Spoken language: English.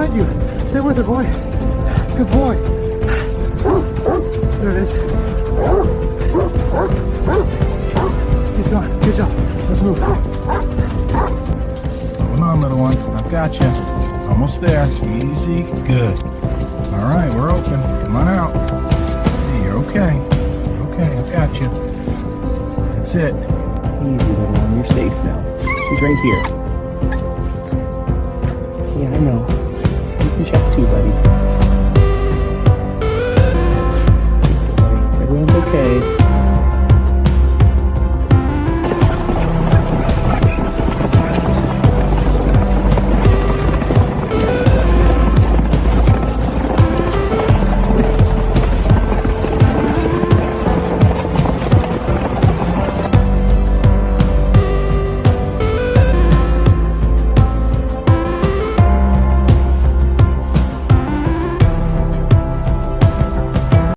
behind you. Stay with her, boy. Good boy. There it is. He's gone. Good job. Let's move. Hold on, little one. I've got you. Almost there. Easy. Good. All right, we're open. Come on out. Hey, you're okay. Okay, I've got you. That's it. Easy, little one. You're safe now. She's right here. Yeah, I know. You can check too, buddy.